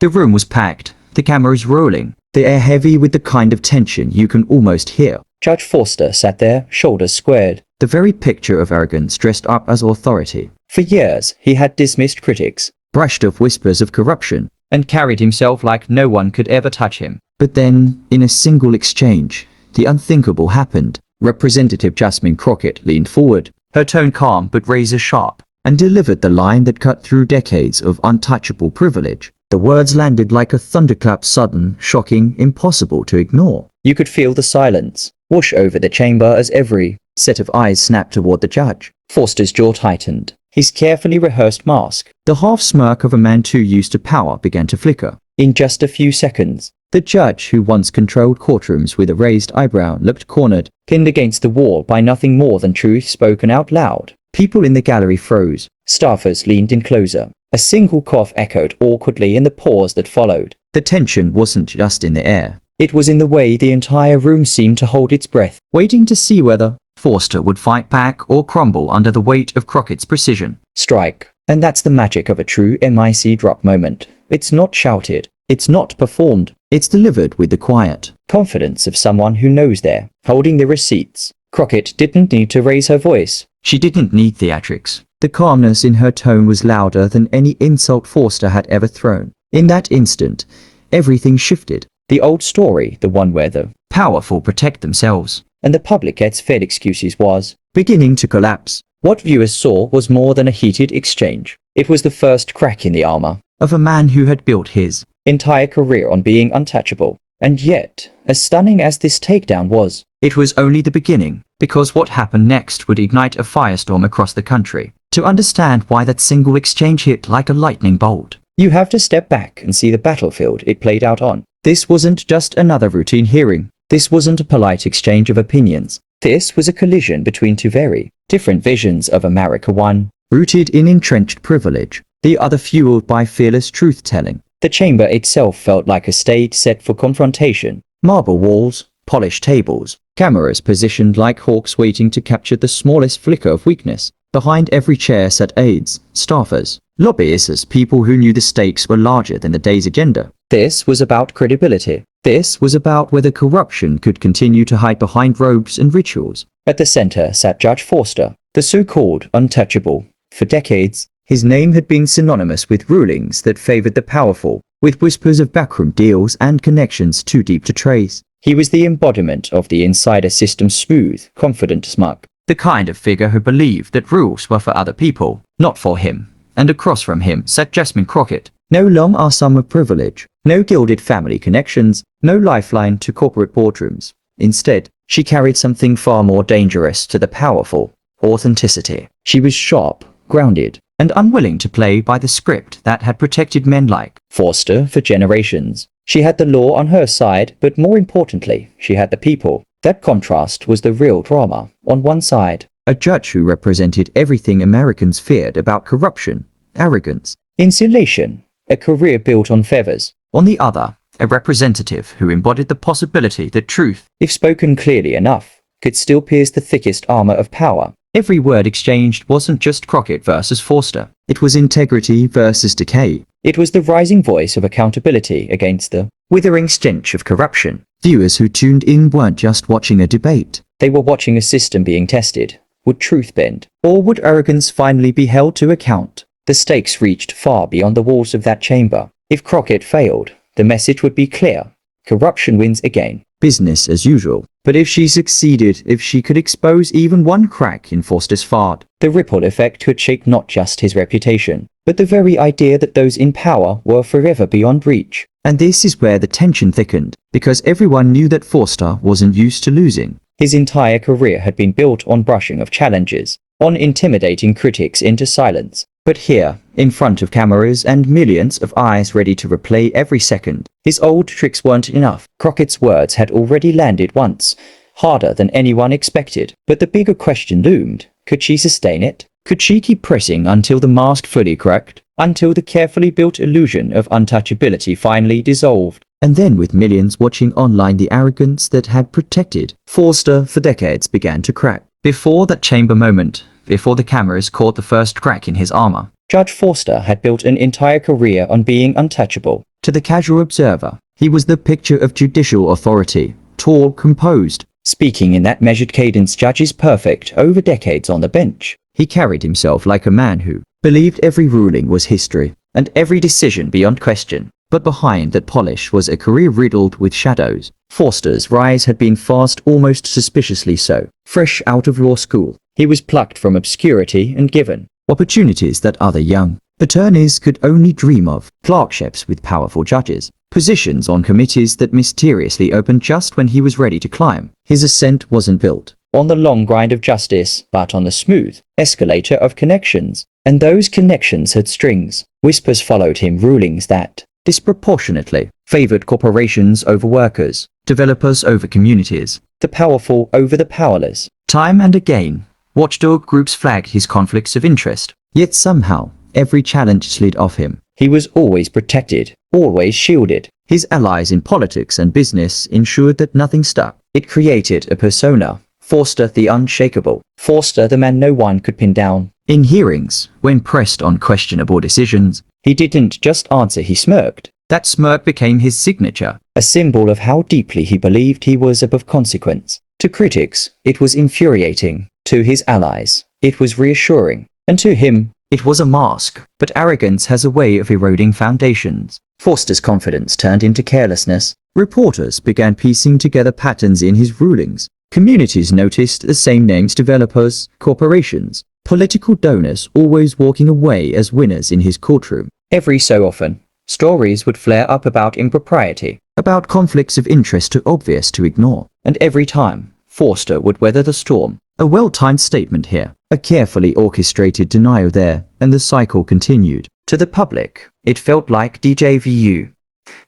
The room was packed, the cameras rolling, the air heavy with the kind of tension you can almost hear. Judge Forster sat there, shoulders squared, the very picture of arrogance dressed up as authority. For years, he had dismissed critics, brushed off whispers of corruption, and carried himself like no one could ever touch him. But then, in a single exchange, the unthinkable happened. Representative Jasmine Crockett leaned forward, her tone calm but razor sharp, and delivered the line that cut through decades of untouchable privilege. The words landed like a thunderclap, sudden, shocking, impossible to ignore. You could feel the silence wash over the chamber as every set of eyes snapped toward the judge. Forster's jaw tightened. His carefully rehearsed mask, the half-smirk of a man too used to power, began to flicker. In just a few seconds, the judge, who once controlled courtrooms with a raised eyebrow, looked cornered, pinned against the wall by nothing more than truth spoken out loud. People in the gallery froze. Staffers leaned in closer. A single cough echoed awkwardly in the pause that followed. The tension wasn't just in the air. It was in the way the entire room seemed to hold its breath, waiting to see whether Forster would fight back or crumble under the weight of Crockett's precision. Strike. And that's the magic of a true mic drop moment. It's not shouted. It's not performed. It's delivered with the quiet confidence of someone who knows they're holding the receipts. Crockett didn't need to raise her voice. She didn't need theatrics. The calmness in her tone was louder than any insult Forster had ever thrown. In that instant, everything shifted. The old story, the one where the powerful protect themselves and the public gets fed excuses, was beginning to collapse. What viewers saw was more than a heated exchange. It was the first crack in the armor of a man who had built his entire career on being untouchable. And yet, as stunning as this takedown was, it was only the beginning, because what happened next would ignite a firestorm across the country. To understand why that single exchange hit like a lightning bolt, you have to step back and see the battlefield it played out on. This wasn't just another routine hearing. This wasn't a polite exchange of opinions. This was a collision between two very different visions of America, one rooted in entrenched privilege, the other fueled by fearless truth-telling. The chamber itself felt like a stage set for confrontation. Marble walls, polished tables, cameras positioned like hawks waiting to capture the smallest flicker of weakness. Behind every chair sat aides, staffers, lobbyists, people who knew the stakes were larger than the day's agenda. This was about credibility. This was about whether corruption could continue to hide behind robes and rituals. At the center sat Judge Forster, the so-called untouchable. For decades, his name had been synonymous with rulings that favored the powerful, with whispers of backroom deals and connections too deep to trace. He was the embodiment of the insider system's smooth, confident smug. The kind of figure who believed that rules were for other people, not for him. And across from him sat Jasmine Crockett. No long arm of privilege, no gilded family connections, no lifeline to corporate boardrooms. Instead, she carried something far more dangerous to the powerful: authenticity. She was sharp, grounded, and unwilling to play by the script that had protected men like Forster for generations. She had the law on her side, but more importantly, she had the people. That contrast was the real drama. On one side, a judge who represented everything Americans feared about corruption, arrogance, insulation, a career built on favors. On the other, a representative who embodied the possibility that truth, if spoken clearly enough, could still pierce the thickest armor of power. Every word exchanged wasn't just Crockett versus Forster. It was integrity versus decay. It was the rising voice of accountability against the withering stench of corruption. Viewers who tuned in weren't just watching a debate. They were watching a system being tested. Would truth bend? Or would arrogance finally be held to account? The stakes reached far beyond the walls of that chamber. If Crockett failed, the message would be clear. Corruption wins again. Business as usual. But if she succeeded, if she could expose even one crack in Forster's facade, the ripple effect could shake not just his reputation, but the very idea that those in power were forever beyond reach. And this is where the tension thickened, because everyone knew that Forster wasn't used to losing. His entire career had been built on brushing off challenges, on intimidating critics into silence. But here, in front of cameras and millions of eyes ready to replay every second, his old tricks weren't enough. Crockett's words had already landed once, harder than anyone expected. But the bigger question loomed: could she sustain it? Could she keep pressing until the mask fully cracked? Until the carefully built illusion of untouchability finally dissolved? And then, with millions watching online, the arrogance that had protected Forster for decades began to crack. Before that chamber moment, before the cameras caught the first crack in his armor, Judge Forster had built an entire career on being untouchable. To the casual observer, he was the picture of judicial authority, tall, composed, speaking in that measured cadence judges perfect over decades on the bench. He carried himself like a man who believed every ruling was history, and every decision beyond question. But behind that polish was a career riddled with shadows. Forster's rise had been fast, almost suspiciously so. Fresh out of law school, he was plucked from obscurity and given opportunities that other young attorneys could only dream of. Clerkships with powerful judges, positions on committees that mysteriously opened just when he was ready to climb. His ascent wasn't built on the long grind of justice, but on the smooth escalator of connections. And those connections had strings. Whispers followed him, rulings that disproportionately favored corporations over workers, developers over communities, the powerful over the powerless. Time and again, watchdog groups flagged his conflicts of interest. Yet somehow, every challenge slid off him. He was always protected, always shielded. His allies in politics and business ensured that nothing stuck. It created a persona. Forster the unshakable. Forster the man no one could pin down. In hearings, when pressed on questionable decisions, he didn't just answer, he smirked. That smirk became his signature, a symbol of how deeply he believed he was above consequence. To critics, it was infuriating. To his allies, it was reassuring. And to him, it was a mask. But arrogance has a way of eroding foundations. Forster's confidence turned into carelessness. Reporters began piecing together patterns in his rulings. Communities noticed the same names: developers, corporations, political donors, always walking away as winners in his courtroom. Every so often, stories would flare up about impropriety, about conflicts of interest too obvious to ignore. And every time, Forster would weather the storm. A well-timed statement here, a carefully orchestrated denial there, and the cycle continued. To the public, it felt like deja vu,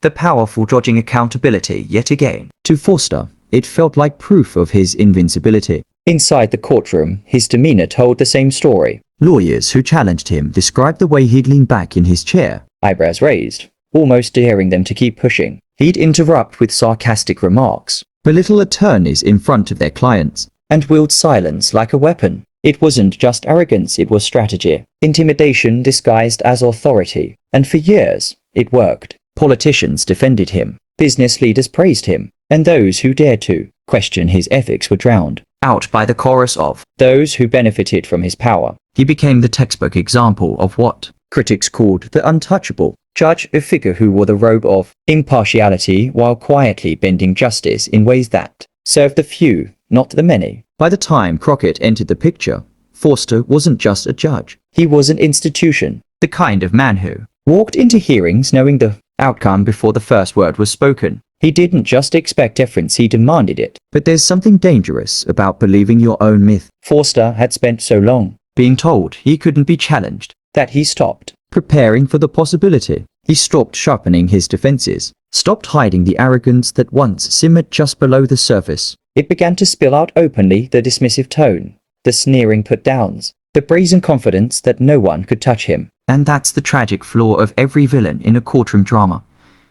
the powerful dodging accountability yet again. To Forster, it felt like proof of his invincibility. Inside the courtroom, his demeanor told the same story. Lawyers who challenged him described the way he'd lean back in his chair, eyebrows raised, almost daring them to keep pushing. He'd interrupt with sarcastic remarks, belittle attorneys in front of their clients, and wield silence like a weapon. It wasn't just arrogance, it was strategy, intimidation disguised as authority. And for years, it worked. Politicians defended him, business leaders praised him, and those who dared to question his ethics were drowned out by the chorus of those who benefited from his power. He became the textbook example of what critics called the untouchable judge, a figure who wore the robe of impartiality while quietly bending justice in ways that served the few, not the many. By the time Crockett entered the picture, Forster wasn't just a judge. He was an institution, the kind of man who walked into hearings knowing the outcome before the first word was spoken. He didn't just expect deference, he demanded it. But there's something dangerous about believing your own myth. Forster had spent so long being told he couldn't be challenged that he stopped preparing for the possibility. He stopped sharpening his defenses, stopped hiding the arrogance that once simmered just below the surface. It began to spill out openly, the dismissive tone, the sneering put-downs, the brazen confidence that no one could touch him. And that's the tragic flaw of every villain in a courtroom drama.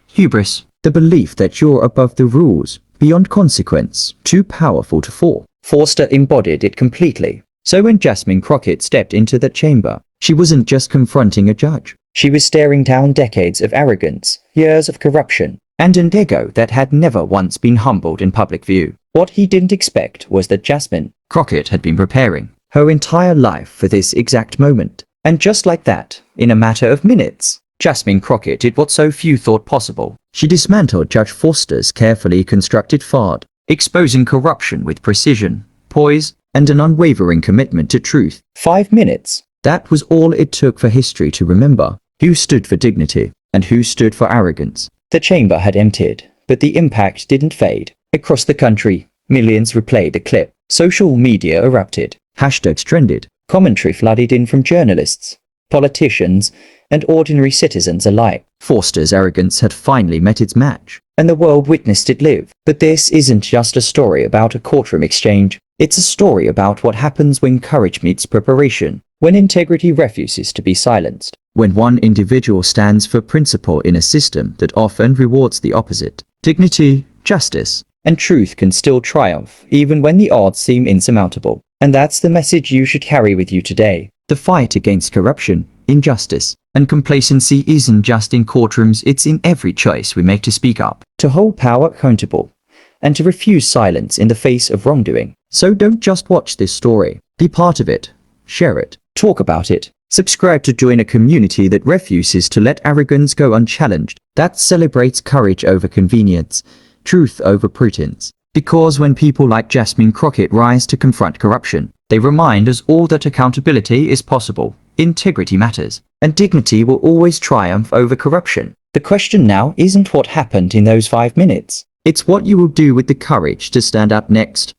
Hubris, the belief that you're above the rules, beyond consequence, too powerful to fall. Forster embodied it completely. So when Jasmine Crockett stepped into that chamber, she wasn't just confronting a judge. She was staring down decades of arrogance, years of corruption, and an ego that had never once been humbled in public view. What he didn't expect was that Jasmine Crockett had been preparing her entire life for this exact moment. And just like that, in a matter of minutes, Jasmine Crockett did what so few thought possible. She dismantled Judge Forster's carefully constructed facade, exposing corruption with precision, poise, and an unwavering commitment to truth. 5 minutes. That was all it took for history to remember who stood for dignity and who stood for arrogance. The chamber had emptied, but the impact didn't fade. Across the country, millions replayed the clip. Social media erupted. Hashtags trended. Commentary flooded in from journalists, politicians, and ordinary citizens alike. Forster's arrogance had finally met its match, and the world witnessed it live. But this isn't just a story about a courtroom exchange. It's a story about what happens when courage meets preparation, when integrity refuses to be silenced, when one individual stands for principle in a system that often rewards the opposite. Dignity, justice, and truth can still triumph, even when the odds seem insurmountable. And that's the message you should carry with you today. The fight against corruption injustice. And complacency isn't just in courtrooms, it's in every choice we make to speak up, to hold power accountable, and to refuse silence in the face of wrongdoing. So don't just watch this story. Be part of it. Share it. Talk about it. Subscribe to join a community that refuses to let arrogance go unchallenged, that celebrates courage over convenience, truth over pretense. Because when people like Jasmine Crockett rise to confront corruption, they remind us all that accountability is possible, integrity matters, and dignity will always triumph over corruption. The question now isn't what happened in those 5 minutes. It's what you will do with the courage to stand up next.